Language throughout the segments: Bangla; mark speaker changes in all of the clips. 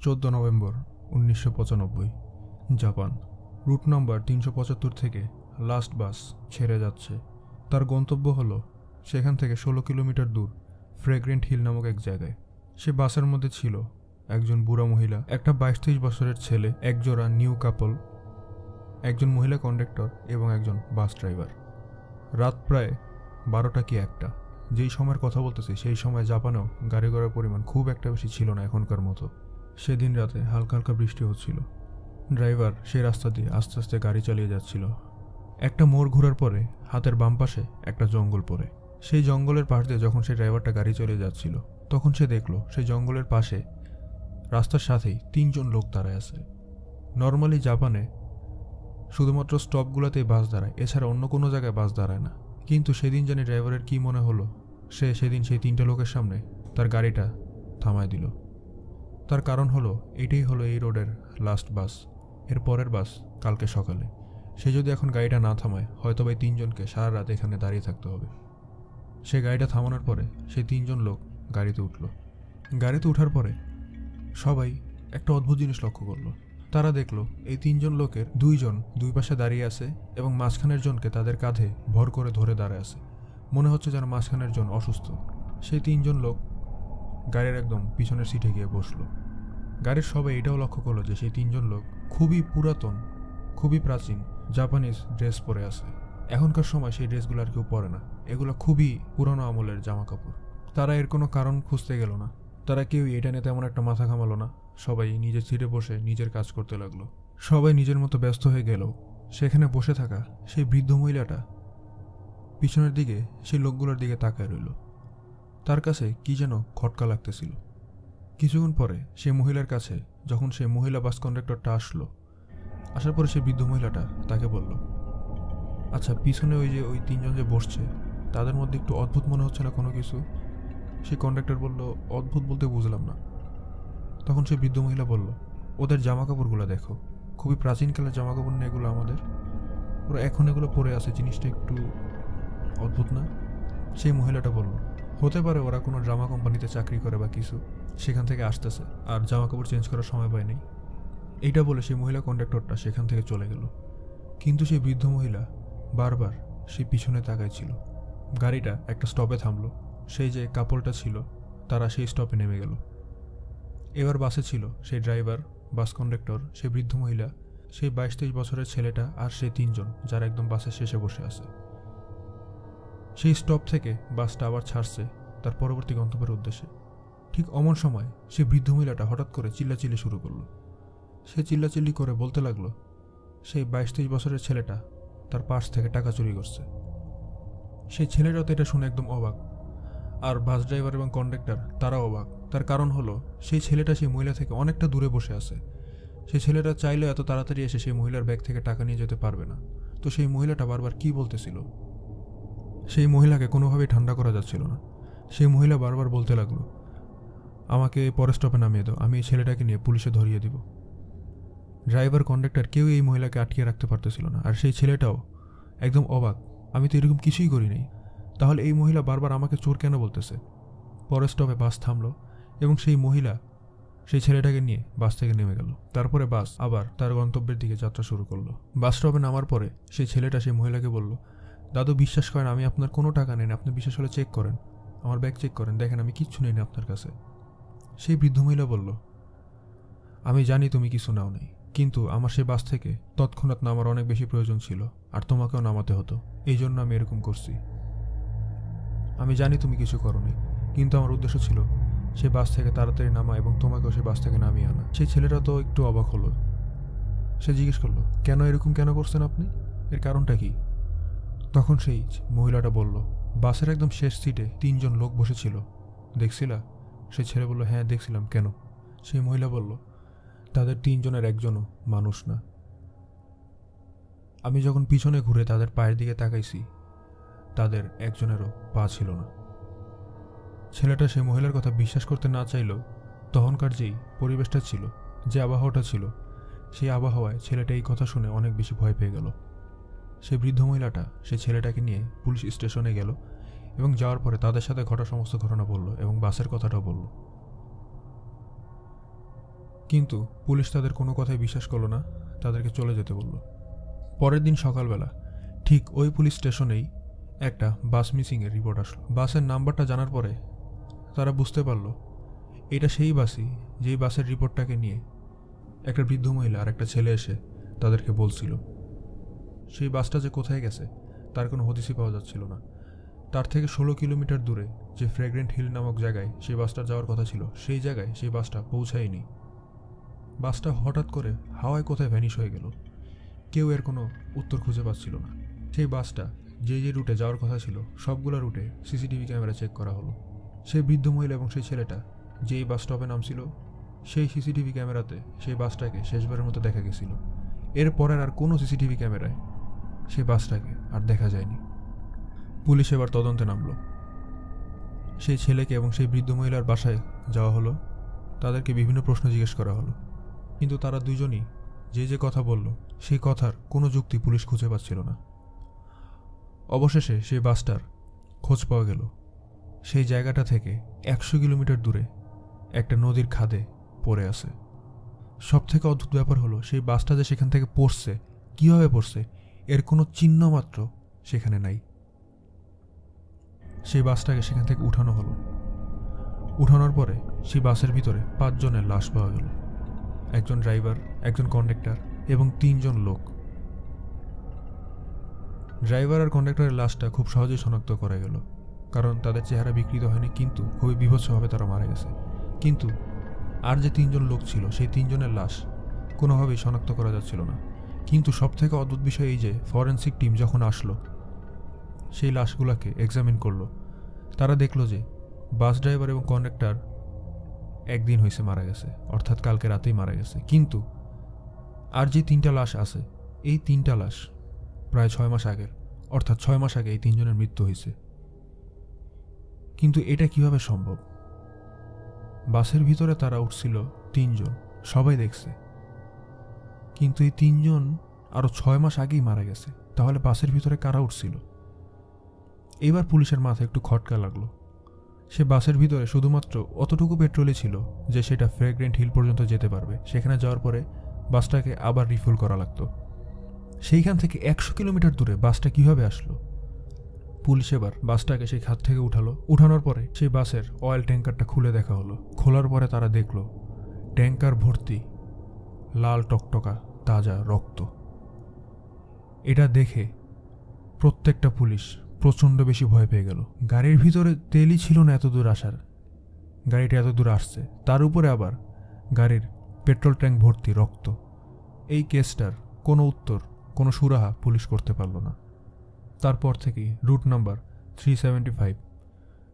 Speaker 1: 14 নভেম্বর 1995 জাপান। রুট নাম্বার 375 থেকে লাস্ট বাস ছেড়ে যাচ্ছে। তার গন্তব্য হলো সেখান থেকে 16 কিলোমিটার দূর ফ্রেগ্রেন্ট হিল নামক এক জায়গায়। সে বাসের মধ্যে ছিল একজন বুড়া মহিলা, একটা 22-23 বছরের ছেলে, একজোড়া নিউ কাপল, একজন মহিলা কন্ডাক্টর এবং একজন বাস ড্রাইভার। রাত প্রায় 12টা কি 1টা। যেই সময়ের কথা বলতেছি সেই সময় জাপানেও গাড়ি ঘোড়ার পরিমাণ খুব একটা বেশি ছিল না এখনকার মতো। সেদিন রাতে হালকা হালকা বৃষ্টি হচ্ছিল। ড্রাইভার সেই রাস্তা দিয়ে আস্তে আস্তে গাড়ি চালিয়ে যাচ্ছিল। একটা মোড় ঘোরার পরে হাতের বাম পাশে একটা জঙ্গল পড়ে। সেই জঙ্গলের পাশ দিয়ে যখন সেই ড্রাইভারটা গাড়ি চালিয়ে যাচ্ছিল তখন সে দেখলো সেই জঙ্গলের পাশে রাস্তার সাথেই 3 জন লোক দাঁড়ায় আছে। নর্মালি জাপানে শুধুমাত্র স্টপগুলোতেই বাস দাঁড়ায়, এছাড়া অন্য কোনো জায়গায় বাস দাঁড়ায় না। কিন্তু সেদিন জানি ড্রাইভারের কি মনে হলো, সে সেদিন সেই 3টে লোকের সামনে তার গাড়িটা থামায় দিল। তার কারণ হলো এটাই হলো এই রোডের লাস্ট বাস, এর পরের বাস কালকে সকালে। সে যদি এখন গাড়িটা না থামায় হয়তো বা 3 জনকে সারা রাত এখানে দাঁড়িয়ে থাকতে হবে। সে গাড়িটা থামানোর পরে সেই 3 জন লোক গাড়িতে উঠল। গাড়িতে ওঠার পরে সবাই একটা অদ্ভুত জিনিস লক্ষ্য করলো। তারা দেখলো এই 3 জন লোকের 2 জন দুই পাশে দাঁড়িয়ে আছে এবং মাঝখানের জনকে তাদের কাঁধে ভর করে ধরে দাঁড়ায় আছে। মনে হচ্ছে যেন মাঝখানের জন অসুস্থ। সেই 3 জন লোক গাড়ির একদম পিছনের সিটে গিয়ে বসলো। গাড়ির সবাই এটাও লক্ষ্য করলো যে সেই 3 জন লোক খুবই পুরাতন, খুবই প্রাচীন জাপানিজ ড্রেস পরে আছে। এখনকার সময় সেই ড্রেসগুলো আর কেউ পরে না, এগুলো খুবই পুরনো আমলের জামা কাপড়। তারা এর কোনো কারণ খুঁজতে গেল না, তারা কেউ এটা নিয়ে তেমন একটা মাথা ঘামালো না। সবাই নিজের সিটে বসে নিজের কাজ করতে লাগলো। সবাই নিজের মতো ব্যস্ত হয়ে গেল। সেখানে বসে থাকা সেই বৃদ্ধ মহিলাটা পিছনের দিকে সেই লোকগুলোর দিকে তাকায় রইল। তার কাছে কি যেন খটকা লাগতেছিল। কিছুক্ষণ পরে সেই মহিলার কাছে যখন সেই মহিলা বাস কন্ডাক্টরটা আসলো, আসার পরে সেই বৃদ্ধ মহিলাটা তাকে বলল, আচ্ছা পিছনে ওই 3 জন যে বসছে তাদের মধ্যে একটু অদ্ভুত মনে হচ্ছে না কোনো কিছু? সেই কন্ডাক্টর বলল, অদ্ভুত বলতে বুঝলাম না। তখন সেই বৃদ্ধ মহিলা বলল, ওদের জামা কাপড়গুলো দেখো, খুবই প্রাচীনকালের জামা কাপড় না এগুলো আমাদের, ওরা এখন এগুলো পরে আছে, জিনিসটা একটু অদ্ভুত না? সেই মহিলাটা বলল, হতে পারে ওরা কোনো জামা কোম্পানিতে চাকরি করে বা কিছু, সেখান থেকে আসতেছে আর জামা কাপড় চেঞ্জ করার সময় পায়নি। এইটা বলে সেই মহিলা কন্ডাক্টরটা সেখান থেকে চলে গেল। কিন্তু সেই বৃদ্ধ মহিলা বারবার সেই পিছনে তাকায় ছিল। গাড়িটা একটা স্টপে থামলো। সেই যে কাপড়টা ছিল তারা সেই স্টপে নেমে গেল। এবার বাসে ছিল সেই ড্রাইভার, বাস কন্ডাক্টর, সেই বৃদ্ধ মহিলা, সেই 22-23 বছরের ছেলেটা আর সেই 3 জন যারা একদম বাসের শেষে বসে আছে। সেই স্টপ থেকে বাসটা আবার ছাড়ছে তার পরবর্তী গন্তব্যের উদ্দেশ্যে। ঠিক অমন সময় সেই বৃদ্ধ মহিলাটা হঠাৎ করে চিল্লাচিল্লি শুরু করলো। সে চিল্লাচিল্লি করে বলতে লাগলো সেই 22-23 বছরের ছেলেটা তার পার্স থেকে টাকা চুরি করছে। সেই ছেলেটাও তো এটা শুনে একদম অবাক, আর বাস ড্রাইভার এবং কন্ডাক্টর তারাও অবাক। তার কারণ হলো সেই ছেলেটা সেই মহিলা থেকে অনেকটা দূরে বসে আছে। সেই ছেলেটা চাইলেও এত তাড়াতাড়ি এসে সেই মহিলার ব্যাগ থেকে টাকা নিয়ে যেতে পারবে না। তো সেই মহিলাটা বারবার কি বলতেছিল, সেই মহিলাকে কোনোভাবেই ঠান্ডা করা যাচ্ছিল না। সেই মহিলা বারবার বলতে লাগলো, আমাকে পরের স্টপে নামিয়ে দাও, আমি এই ছেলেটাকে নিয়ে পুলিশে ধরিয়ে দিব। ড্রাইভার কন্ডাক্টর কেউ এই মহিলাকে আটকিয়ে রাখতে পারতেছিল না। আর সেই ছেলেটাও একদম অবাক, আমি তো এরকম কিছুই করি নাই, তাহলে এই মহিলা বারবার আমাকে চোর কেন বলতেছে? পরের স্টপে বাস থামলো এবং সেই মহিলা সেই ছেলেটাকে নিয়ে বাস থেকে নেমে গেল। তারপরে বাস আবার তার গন্তব্যের দিকে যাত্রা শুরু করলো। বাস স্টপে নামার পরে সেই ছেলেটা সেই মহিলাকে বলল, দাদু বিশ্বাস করেন আমি আপনার কোনো টাকা নেই, আপনি বিশ্বাস হলে চেক করেন, আমার ব্যাগ চেক করেন, দেখেন আমি কিচ্ছু নেই না আপনার কাছে। সেই বৃদ্ধ মহিলা বলল, আমি জানি তুমি কিছু নাও নেই, কিন্তু আমার সেই বাস থেকে তৎক্ষণাৎ নামার অনেক বেশি প্রয়োজন ছিল আর তোমাকেও নামাতে হতো, এই জন্য আমি এরকম করছি। আমি জানি তুমি কিছু করোনি, কিন্তু আমার উদ্দেশ্য ছিল সেই বাস থেকে তাড়াতাড়ি নামা এবং তোমাকেও সেই বাস থেকে নামিয়ে আনা। সেই ছেলেটা তো একটু অবাক হলো। সে জিজ্ঞেস করলো, কেন এরকম কেন করছেন আপনি, এর কারণটা কি? তখন সেই মহিলাটা বলল, বাসের একদম শেষ সিটে 3 জন লোক বসেছিল, দেখছিলা? সেই ছেলে বলল, হ্যাঁ দেখছিলাম, কেন? সেই মহিলা বলল, তাদের 3 জনের একজনও মানুষ না। আমি যখন পিছনে ঘুরে তাদের পায়ের দিকে তাকাইছি তাদের একজনেরও পা ছিল না। ছেলেটা সেই মহিলার কথা বিশ্বাস করতে না চাইলেও তখনকার যেই পরিবেশটা ছিল, যে আবহাওয়াটা ছিল, সেই আবহাওয়ায় ছেলেটা এই কথা শুনে অনেক বেশি ভয় পেয়ে গেল। সেই বৃদ্ধ মহিলাটা সেই ছেলেটাকে নিয়ে পুলিশ স্টেশনে গেল এবং যাওয়ার পরে তাদের সাথে ঘটা সমস্ত ঘটনা বলল এবং বাসের কথাটাও বলল। কিন্তু পুলিশ তাদের কোনো কথাই বিশ্বাস করলো না, তাদেরকে চলে যেতে বলল। পরের দিন সকালবেলা ঠিক ওই পুলিশ স্টেশনেই একটা বাস মিসিংয়ের রিপোর্ট আসলো। বাসের নাম্বারটা জানার পরে তারা বুঝতে পারল এটা সেই বাসই যেই বাসের রিপোর্টটাকে নিয়ে একটা বৃদ্ধ মহিলা আর একটা ছেলে এসে তাদেরকে বলছিল। সেই বাসটা যে কোথায় গেছে তার কোনো হদিসই পাওয়া যাচ্ছিল না। তার থেকে 16 কিলোমিটার দূরে যে ফ্র্যাগ্রেন্ট হিল নামক জায়গায় সেই বাসটা যাওয়ার কথা ছিল, সেই জায়গায় সেই বাসটা পৌঁছায়নি। বাসটা হঠাৎ করে হাওয়ায় কোথায় ভ্যানিশ হয়ে গেল, কেউ এর কোনো উত্তর খুঁজে পাচ্ছিল না। সেই বাসটা যে যে রুটে যাওয়ার কথা ছিল সবগুলো রুটে সিসিটিভি ক্যামেরা চেক করা হলো। সেই বৃদ্ধ মহিলা এবং সেই ছেলেটা যেই বাস স্টপে নামছিল সেই সিসিটিভি ক্যামেরাতে সেই বাসটাকে শেষবারের মতো দেখা গেছিল। এরপরের আর কোনো সিসিটিভি ক্যামেরায় সেই বাসটাকে আর দেখা যায়নি। পুলিশ এবার তদন্তে নামলো। সেই ছেলেকে এবং সেই বৃদ্ধ মহিলার বাসায় যাওয়া হলো, তাদেরকে বিভিন্ন প্রশ্ন জিজ্ঞেস করা হলো, কিন্তু তারা দুজনই যে যে কথা বলল সেই কথার কোনো যুক্তি পুলিশ খুঁজে পাচ্ছিল না। অবশেষে সেই বাসটার খোঁজ পাওয়া গেল। সেই জায়গাটা থেকে 100 কিলোমিটার দূরে একটা নদীর খাদে পড়ে আছে। সবথেকে অদ্ভুত ব্যাপার হলো সেই বাসটা যে সেখান থেকে পড়ছে, কীভাবে পড়ছে এর কোনো চিহ্ন মাত্র সেখানে নাই। সেই বাসটাকে সেখান থেকে উঠানো হলো। উঠানোর পরে সেই বাসের ভিতরে 5 জনের লাশ পাওয়া গেল, একজন ড্রাইভার, একজন কন্ডাক্টর এবং 3 জন লোক। ড্রাইভার আর কন্ডাক্টরের লাশটা খুব সহজেই শনাক্ত করা গেল, কারণ তাদের চেহারা বিকৃত হয়নি, কিন্তু খুবই বীভৎসভাবে তারা মারা গেছে। কিন্তু আর যে 3 জন লোক ছিল সেই 3 জনের লাশ কোনোভাবেই শনাক্ত করা যাচ্ছিল না। কিন্তু সবথেকে অদ্ভুত বিষয় এই যে ফরেন্সিক টিম যখন আসলো সেই লাশগুলোকে এক্সামিন করলো, তারা দেখলো যে বাস ড্রাইভার এবং কন্ডাক্টর একদিন হয়েছে মারা গেছে, অর্থাৎ কালকে রাতেই মারা গেছে। কিন্তু আর যে 3টা লাশ আছে এই 3টা লাশ প্রায় 6 মাস আগের, অর্থাৎ 6 মাস আগে এই 3 জনের মৃত্যু হয়েছে। কিন্তু এটা কিভাবে সম্ভব? বাসের ভিতরে তারা উঠছিল 3 জন, সবাই দেখছে, কিন্তু এই 3 জন আরো 6 মাস আগেই মারা গেছে। তাহলে বাসের ভিতরে কারা উঠছিল? এবার পুলিশের মাথায় একটু খটকা লাগলো। সে বাসের ভিতরে শুধুমাত্র অতটুকু পেট্রোলই ছিল যে সেটা ফ্র্যাগ্রেন্ট হিল পর্যন্ত যেতে পারবে। সেখানে যাওয়ার পরে বাসটাকে আবার রিফুল করা লাগতো। সেইখান থেকে 100 কিলোমিটার দূরে বাসটা কিভাবে আসলো? পুলিশ এবার বাসটাকে সেই খাত থেকে উঠালো। উঠানোর পরে সেই বাসের অয়েল ট্যাঙ্কারটা খুলে দেখা হলো। খোলার পরে তারা দেখলো ট্যাঙ্কার ভর্তি লাল টকটকা তাজা রক্ত। এটা দেখে প্রত্যেকটা পুলিশ প্রচণ্ড বেশি ভয় পেয়ে গেল। গাড়ির ভিতরে তেলই ছিল না এত দূর আসার, গাড়িটা এত দূর আসছে, তার উপরে আবার গাড়ির পেট্রোল ট্যাঙ্ক ভর্তি রক্ত। এই কেসটার কোনো উত্তর, কোনো সুরাহা পুলিশ করতে পারল না। তারপর থেকেই রুট নাম্বার 375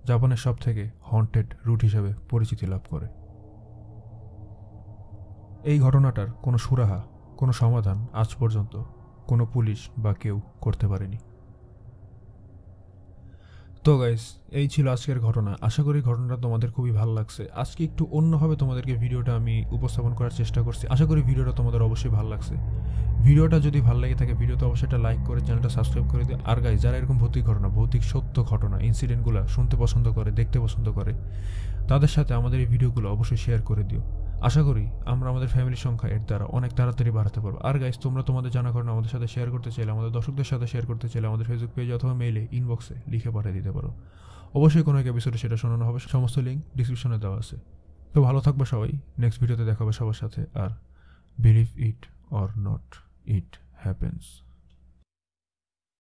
Speaker 1: জাপানের সব থেকে হন্টেড রুট হিসেবে পরিচিতি লাভ করে। এই ঘটনাটার কোনো সুরাহা, কোনো সমাধান আজ পর্যন্ত কোনো পুলিশ বা কেউ করতে পারেনি। তো গাইস, এই ছিল আজকের ঘটনা। আশা করি ঘটনাটা তোমাদের খুবই ভালো লাগছে। আজকে একটু অন্যভাবে তোমাদেরকে ভিডিওটা আমি উপস্থাপন করার চেষ্টা করছি। আশা করি ভিডিওটা তোমাদের অবশ্যই ভালো লাগছে। ভিডিওটা যদি ভালো লাগে থাকে ভিডিওতে অবশ্যই একটা লাইক করে চ্যানেলটা সাবস্ক্রাইব করে দিও। আর গাইস, যারা এরকম ভৌতিক ঘটনা, ভৌতিক সত্য ঘটনা, ইনসিডেন্টগুলো শুনতে পছন্দ করে, দেখতে পছন্দ করে, তাদের সাথে আমাদের এই ভিডিওগুলো অবশ্যই শেয়ার করে দিও। আশা করি আমরা আমাদের ফ্যামিলির সংখ্যা এর দ্বারা অনেক তাড়াতাড়ি বাড়াতে পারবো। আর গাইস, তোমরা তোমাদের জানা ঘটনা আমাদের সাথে শেয়ার করতে চাইলে, আমাদের দর্শকদের সাথে শেয়ার করতে চাইলে আমাদের ফেসবুক পেজ অথবা মেইলে ইনবক্সে লিখে পাঠিয়ে দিতে পারো। অবশ্যই কোনো এক এপিসোডে সেটা শোনানো হবে, সমস্ত লিঙ্ক ডিসক্রিপশনে দেওয়া আছে। তো ভালো থাকবে সবাই, নেক্সট ভিডিওতে দেখা হবে সবার সাথে। আর believe it or not, it happens.